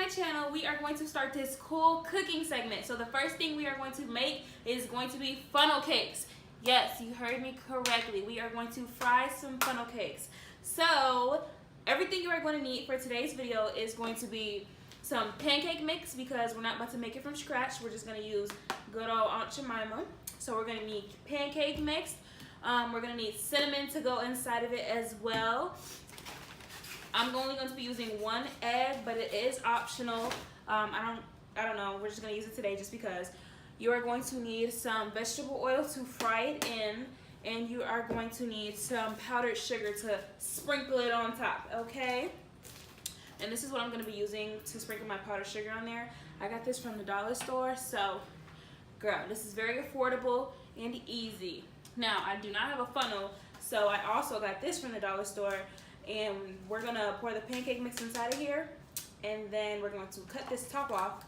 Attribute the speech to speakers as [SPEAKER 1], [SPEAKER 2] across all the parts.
[SPEAKER 1] channel, we are going to start this cool cooking segment. So the first thing we are going to make is going to be funnel cakes. Yes, you heard me correctly. We are going to fry some funnel cakes. So everything you are going to need for today's video is going to be some pancake mix, because we're not about to make it from scratch. We're just going to use good old Aunt Jemima. So we're going to need pancake mix. We're going to need cinnamon to go inside of it as well. I'm only going to be using 1 egg, but it is optional. I don't know. We're just going to use it today just because. You are going to need some vegetable oil to fry it in, and you are going to need some powdered sugar to sprinkle it on top, okay? And this is what I'm going to be using to sprinkle my powdered sugar on there. I got this from the dollar store, so girl, this is very affordable and easy. Now, I do not have a funnel, so I also got this from the dollar store. And we're gonna pour the pancake mix inside of here, and then we're going to cut this top off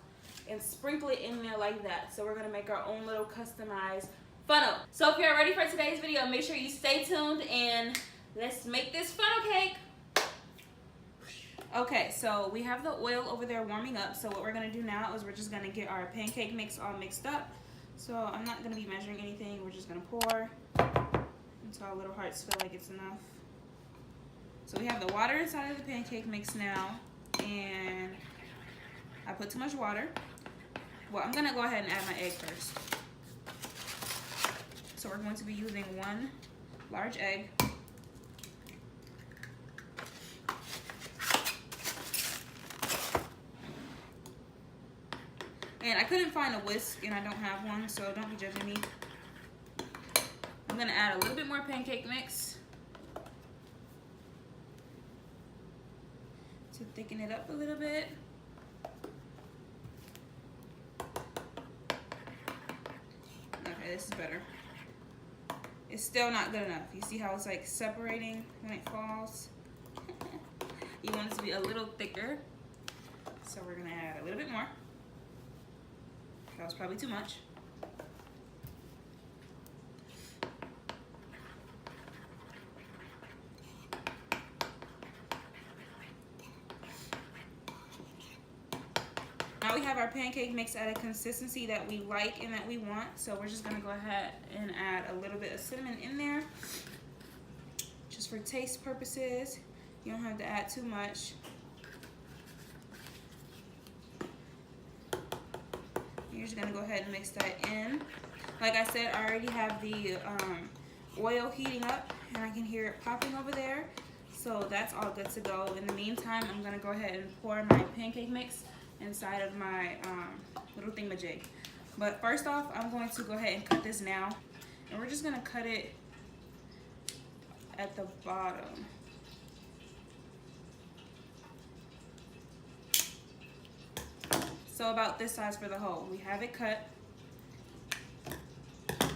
[SPEAKER 1] and sprinkle it in there like that. So we're gonna make our own little customized funnel. So if you're ready for today's video, make sure you stay tuned and let's make this funnel cake. Okay, so we have the oil over there warming up. So what we're gonna do now is we're just gonna get our pancake mix all mixed up. So I'm not gonna be measuring anything. We're just gonna pour until our little hearts feel like it's enough. So we have the water inside of the pancake mix now, and I put too much water. Well, I'm gonna go ahead and add my egg first. So we're going to be using 1 large egg. And I couldn't find a whisk, and I don't have one, so don't be judging me. I'm gonna add a little bit more pancake mix to thicken it up a little bit. Okay, this is better. It's still not good enough. You see how it's like separating when it falls? You want it to be a little thicker. So we're gonna add a little bit more. That was probably too much. Now we have our pancake mix at a consistency that we like and that we want. So we're just gonna go ahead and add a little bit of cinnamon in there, just for taste purposes. You don't have to add too much. You're just gonna go ahead and mix that in. Like I said, I already have the oil heating up, and I can hear it popping over there. So that's all good to go. In the meantime, I'm gonna go ahead and pour my pancake mix inside of my little thingamajig. But first off, I'm going to go ahead and cut this now, and we're just gonna cut it at the bottom. So about this size for the hole. We have it cut.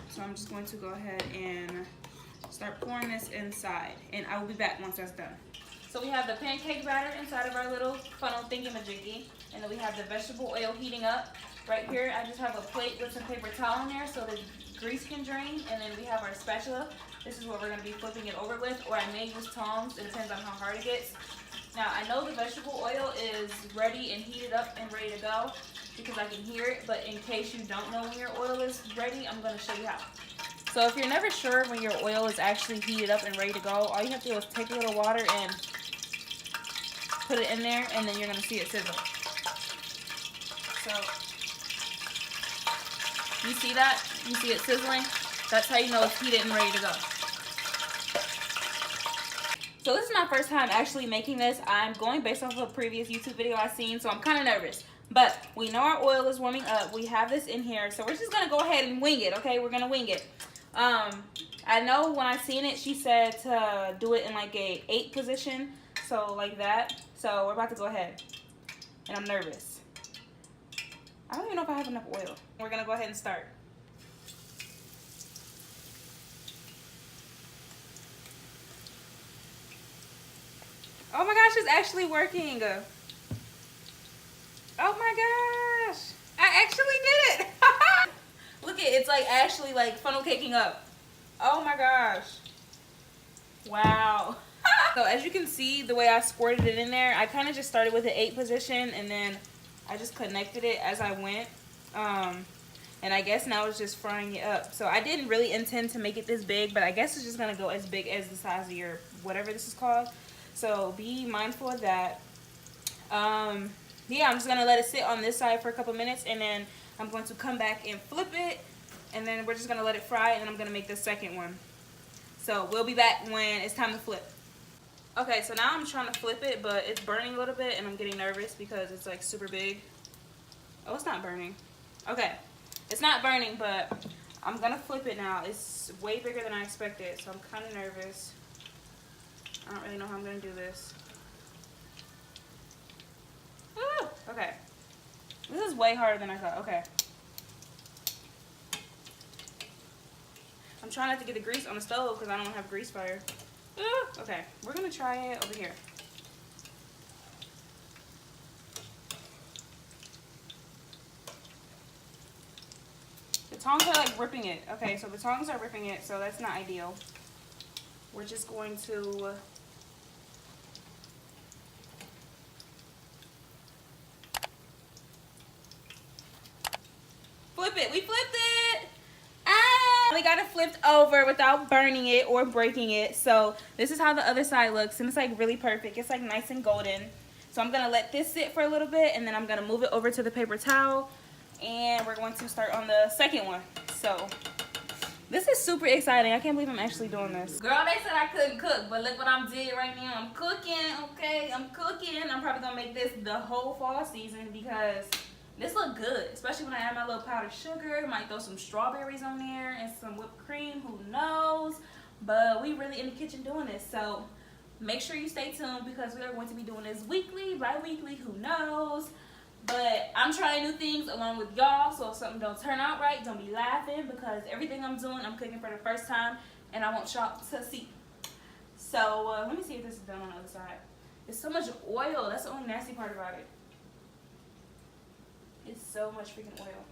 [SPEAKER 1] So I'm just going to go ahead and start pouring this inside, and I will be back once that's done. So we have the pancake batter inside of our little funnel thingamajiggy, and then we have the vegetable oil heating up. Right here, I just have a plate with some paper towel in there so the grease can drain, and then we have our spatula. This is what we're gonna be flipping it over with, or I may use tongs. It depends on how hard it gets. Now, I know the vegetable oil is ready and heated up and ready to go because I can hear it, but in case you don't know when your oil is ready, I'm gonna show you how. So if you're never sure when your oil is actually heated up and ready to go, all you have to do is take a little water and put it in there, and then you're gonna see it sizzle. So, you see that? You see it sizzling? That's how you know it's heated and ready to go. So this is my first time actually making this. I'm going based off of a previous YouTube video I've seen, so I'm kind of nervous. But we know our oil is warming up. We have this in here, so we're just gonna go ahead and wing it, okay? We're gonna wing it. I know when I seen it, she said to do it in like a 8 position, so like that. So we're about to go ahead, and I'm nervous. I don't even know if I have enough oil. We're gonna go ahead and start. Oh my gosh, it's actually working. Oh my gosh, I actually did it. Look at it, it's like actually like funnel caking up. Oh my gosh. Wow. So as you can see, the way I squirted it in there, I kind of just started with an 8 position and then I just connected it as I went. And I guess now it's just frying it up. So I didn't really intend to make it this big, but I guess it's just gonna go as big as the size of your whatever this is called. So be mindful of that. Yeah, I'm just gonna let it sit on this side for a couple minutes, and then I'm going to come back and flip it, and then we're just gonna let it fry, and then I'm gonna make the second one. So we'll be back when it's time to flip. Okay, so now I'm trying to flip it, but it's burning a little bit, and I'm getting nervous because it's like super big. Oh, it's not burning. Okay. It's not burning, but I'm gonna flip it now. It's way bigger than I expected, so I'm kind of nervous. I don't really know how I'm gonna do this. Woo! Okay. This is way harder than I thought. Okay. I'm trying not to get the grease on the stove because I don't have grease fire. Woo! Okay, we're gonna try it over here. The tongs are like ripping it. Okay, so the tongs are ripping it, so that's not ideal. We're just going to flip it. We flipped it. Ah! We got it flipped over without burning it or breaking it. So this is how the other side looks, and it's like really perfect. It's like nice and golden. So I'm gonna let this sit for a little bit, and then I'm gonna move it over to the paper towel. And we're going to start on the second one. So this is super exciting. I can't believe I'm actually doing this. Girl, they said I couldn't cook, but look what I'm doing right now. I'm cooking, okay? I'm cooking. I'm probably gonna make this the whole fall season because this look good, especially when I add my little powdered sugar. Might throw some strawberries on there and some whipped cream, who knows? But we really in the kitchen doing this. So make sure you stay tuned because we are going to be doing this weekly, bi-weekly, who knows? But I'm trying new things along with y'all, so if something don't turn out right, don't be laughing because everything I'm doing, I'm cooking for the first time, and I want y'all to see. So let me see if this is done on the other side. There's so much oil. That's the only nasty part about it. It's so much freaking oil.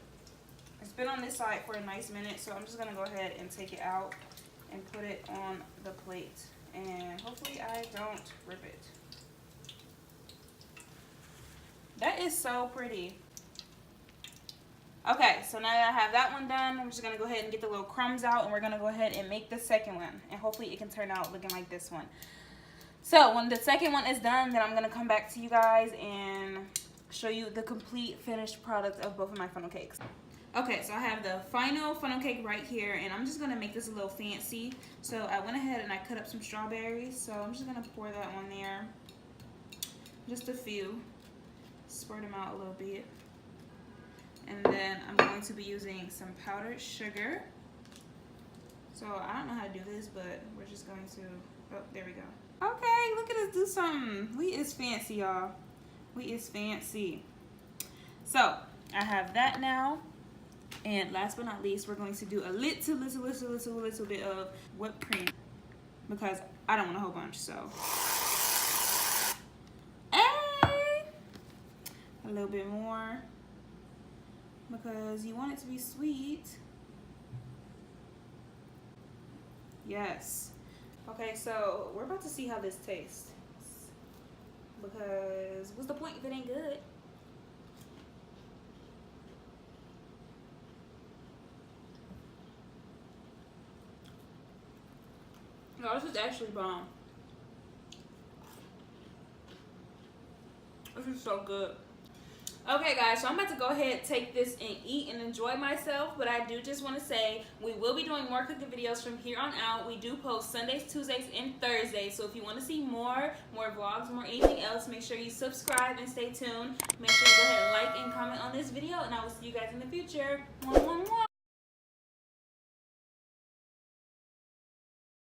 [SPEAKER 1] It's been on this side for a nice minute, so I'm just going to go ahead and take it out and put it on the plate. And hopefully I don't rip it. That is so pretty. Okay, so now that I have that one done, I'm just going to go ahead and get the little crumbs out, and we're going to go ahead and make the second one. And hopefully it can turn out looking like this one. So when the second one is done, then I'm going to come back to you guys and show you the complete finished product of both of my funnel cakes. Okay, so I have the final funnel cake right here, and I'm just going to make this a little fancy. So I went ahead and I cut up some strawberries, so I'm just going to pour that on there. Just a few. Spread them out a little bit. And then I'm going to be using some powdered sugar. So I don't know how to do this, but we're just going to, oh, there we go. Okay, look at us do something. We is fancy, y'all. We is fancy. So I have that now. And last but not least, we're going to do a little bit of whipped cream because I don't want a whole bunch, so. A little bit more because you want it to be sweet. Yes. Okay, so we're about to see how this tastes because what's the point if it ain't good? No, this is actually bomb. This is so good. Okay guys, so I'm about to go ahead, take this and eat and enjoy myself, but I do just want to say we will be doing more cooking videos from here on out. We do post Sundays, Tuesdays, and Thursdays, so if you want to see more vlogs, more anything else, make sure you subscribe and stay tuned. Make sure you go ahead and like and comment on this video, and I will see you guys in the future. Mwah, mwah, mwah.